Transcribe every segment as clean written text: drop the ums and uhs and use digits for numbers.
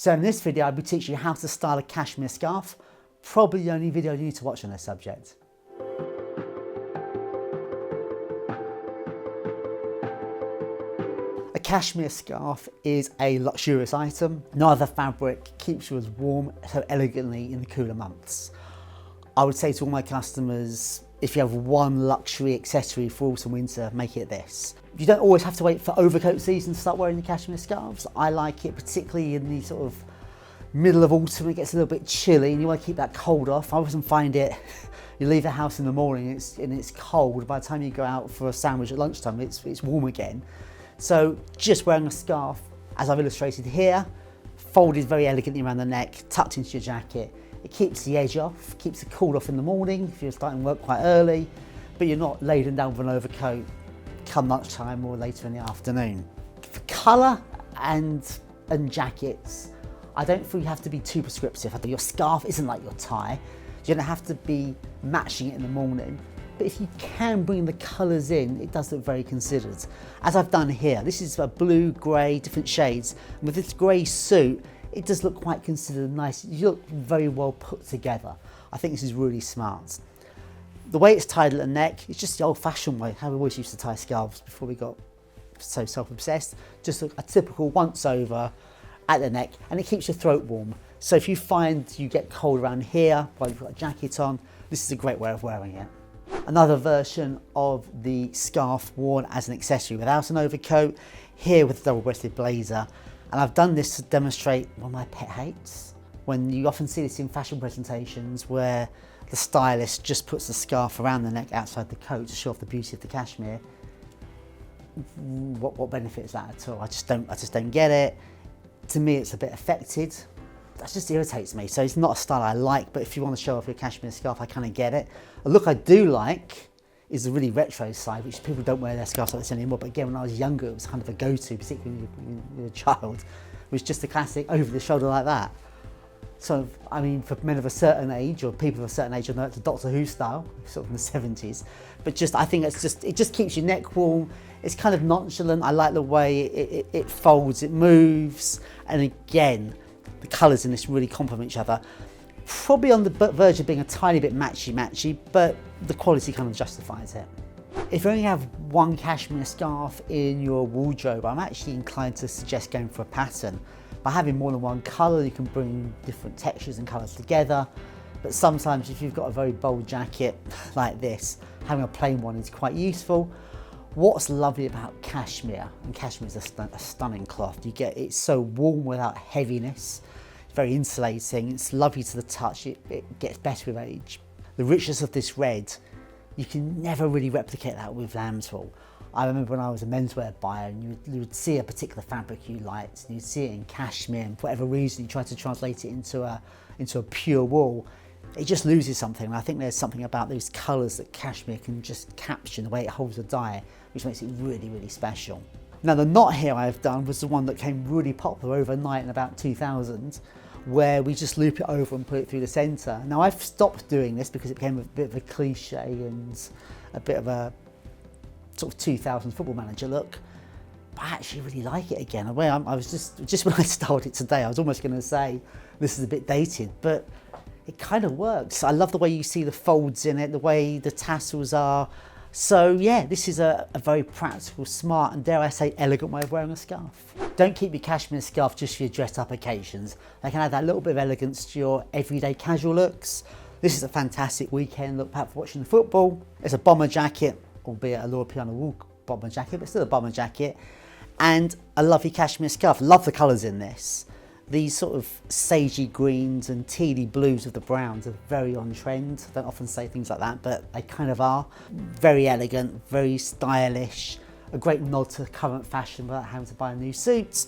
So in this video, I'll be teaching you how to style a cashmere scarf. Probably the only video you need to watch on this subject. A cashmere scarf is a luxurious item. No other fabric keeps you as warm so elegantly in the cooler months. I would say to all my customers, if you have one luxury accessory for autumn winter, make it this. You don't always have to wait for overcoat season to start wearing the cashmere scarves. I like it particularly in the sort of middle of autumn. It gets a little bit chilly and you want to keep that cold off. I often find it, you leave the house in the morning and it's cold. By the time you go out for a sandwich at lunchtime, it's warm again. So just wearing a scarf, as I've illustrated here, folded very elegantly around the neck, tucked into your jacket. It keeps the edge off, keeps it cooled off in the morning if you're starting work quite early, but you're not laden down with an overcoat come lunchtime or later in the afternoon. For colour and jackets, I don't think you have to be too prescriptive. Your scarf isn't like your tie. You don't have to be matching it in the morning. But if you can bring the colours in, it does look very considered. As I've done here, this is a blue, grey, different shades. And with this grey suit, it does look quite considered and nice. You look very well put together. I think this is really smart. The way it's tied at the neck, it's just the old-fashioned way, how we always used to tie scarves before we got so self-obsessed. Just a typical once-over at the neck, and it keeps your throat warm. So if you find you get cold around here while you've got a jacket on, this is a great way of wearing it. Another version of the scarf worn as an accessory without an overcoat, here with a double-breasted blazer. And I've done this to demonstrate one of my pet hates. When you often see this in fashion presentations where the stylist just puts the scarf around the neck outside the coat to show off the beauty of the cashmere. What benefit is that at all? I just don't get it. To me, it's a bit affected. That just irritates me. So it's not a style I like, but if you want to show off your cashmere scarf, I kind of get it. A look I do like is the really retro side, which people don't wear their scarves like this anymore. But again, when I was younger, it was kind of a go-to, particularly when you were a child. It was just a classic over the shoulder like that. So, I mean, for men of a certain age, or people of a certain age, I know it's a Doctor Who style, sort of in the 70s. But just, I think it just keeps your neck warm. It's kind of nonchalant. I like the way it folds, it moves. And again, the colours in this really complement each other. Probably on the verge of being a tiny bit matchy-matchy, but the quality kind of justifies it. If you only have one cashmere scarf in your wardrobe, I'm actually inclined to suggest going for a pattern. By having more than one colour, you can bring different textures and colours together. But sometimes if you've got a very bold jacket like this, having a plain one is quite useful. What's lovely about cashmere, and cashmere is a stunning cloth, it's so warm without heaviness, it's very insulating, it's lovely to the touch, it gets better with age. The richness of this red, you can never really replicate that with lamb's wool. I remember when I was a menswear buyer and you would see a particular fabric you liked and you'd see it in cashmere, and for whatever reason you tried to translate it into a pure wool. It just loses something, and I think there's something about those colours that cashmere can just capture in the way it holds a dye, which makes it really, really special. Now the knot here I've done was the one that came really popular overnight in about 2000, where we just loop it over and put it through the centre. Now I've stopped doing this because it became a bit of a cliche and a bit of a sort of 2000s football manager look. But I actually really like it again. I was just when I styled it today, I was almost going to say this is a bit dated, but it kind of works. I love the way you see the folds in it, the way the tassels are. So yeah, this is a very practical, smart, and dare I say, elegant way of wearing a scarf. Don't keep your cashmere scarf just for your dressed up occasions. They can add that little bit of elegance to your everyday casual looks. This is a fantastic weekend look, perhaps for watching the football. It's a bomber jacket, albeit a Laura Piano wool bomber jacket, but still a bomber jacket. And a lovely cashmere scarf. Love the colours in this. These sort of sagey greens and tealy blues with the browns are very on trend. I don't often say things like that, but they kind of are. Very elegant, very stylish, a great nod to current fashion without having to buy a new suit.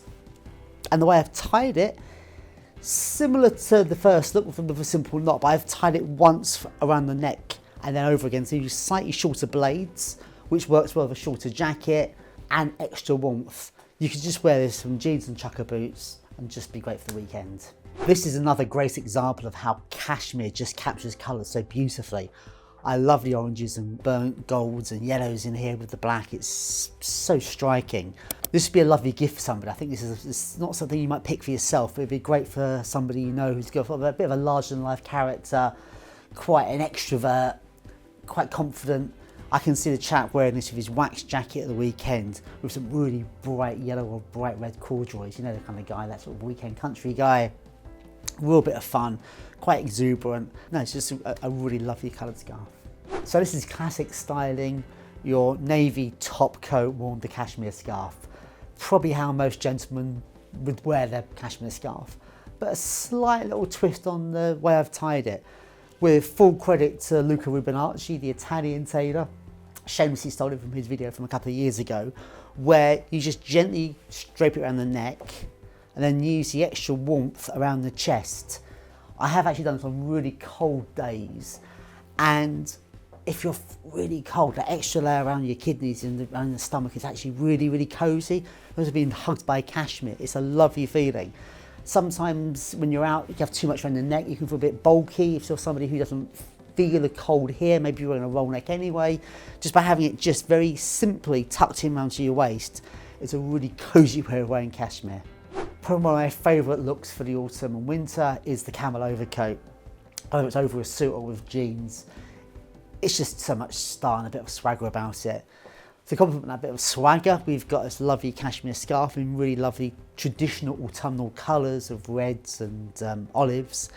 And the way I've tied it, similar to the first look with a simple knot, but I've tied it once around the neck and then over again, so you use slightly shorter blades, which works well with a shorter jacket and extra warmth. You could just wear this from jeans and chukka boots and just be great for the weekend. This is another great example of how cashmere just captures colours so beautifully. I love the oranges and burnt golds and yellows in here with the black. It's so striking. This would be a lovely gift for somebody. I think this is not something you might pick for yourself, but it'd be great for somebody you know who's got a bit of a larger than life character, quite an extrovert, quite confident. I can see the chap wearing this with his wax jacket at the weekend with some really bright yellow or bright red corduroys. You know, the kind of guy, that sort of weekend country guy. Real bit of fun, quite exuberant. No, it's just a really lovely coloured scarf. So this is classic styling, your navy top coat worn the cashmere scarf. Probably how most gentlemen would wear their cashmere scarf, but a slight little twist on the way I've tied it. With full credit to Luca Rubinacci, the Italian tailor. Shamelessly stole it from his video from a couple of years ago, where you just gently drape it around the neck and then use the extra warmth around the chest. I have actually done this on really cold days, and if you're really cold, that extra layer around your kidneys and around the stomach is actually really, really cosy. Those are being hugged by cashmere. It's a lovely feeling. Sometimes when you're out, you have too much around the neck, you can feel a bit bulky. If you're somebody who doesn't feel the cold here, maybe you're wearing a roll neck anyway, just by having it just very simply tucked in around to your waist, it's a really cozy way of wearing cashmere. Probably one of my favourite looks for the autumn and winter is the camel overcoat. Whether it's over a suit or with jeans, it's just so much style and a bit of swagger about it. To complement that bit of swagger, we've got this lovely cashmere scarf in really lovely traditional autumnal colours of reds and olives.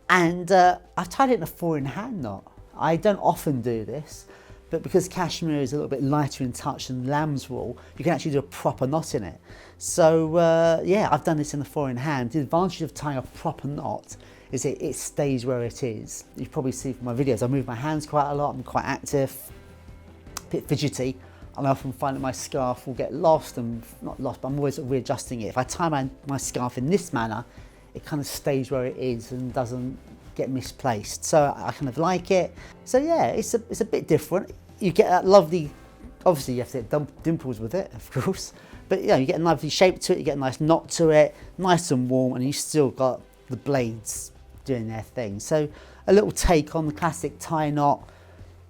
And I've tied it in a 4-in-hand knot. I don't often do this, but because cashmere is a little bit lighter in touch than lamb's wool, you can actually do a proper knot in it. So yeah, I've done this in the 4-in-hand. The advantage of tying a proper knot is it stays where it is. You probably see from my videos, I move my hands quite a lot, I'm quite active, a bit fidgety, and I often find that my scarf will get lost, and not lost, but I'm always readjusting it. If I tie my scarf in this manner, it kind of stays where it is and doesn't get misplaced. So I kind of like it. So yeah, it's a bit different. You get that lovely, obviously you have to get dimples with it, of course, but you know, you get a lovely shape to it, you get a nice knot to it, nice and warm, and you still got the blades doing their thing. So a little take on the classic tie knot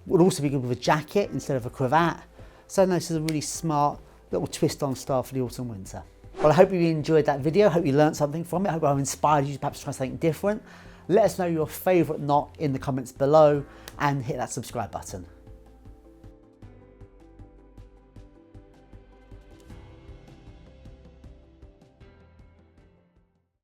would also be good with a jacket instead of a cravat. So no, this is a really smart little twist on style for the autumn winter. Well, I hope you enjoyed that video. I hope you learned something from it. I hope I've inspired you to perhaps try something different. Let us know your favourite knot in the comments below and hit that subscribe button.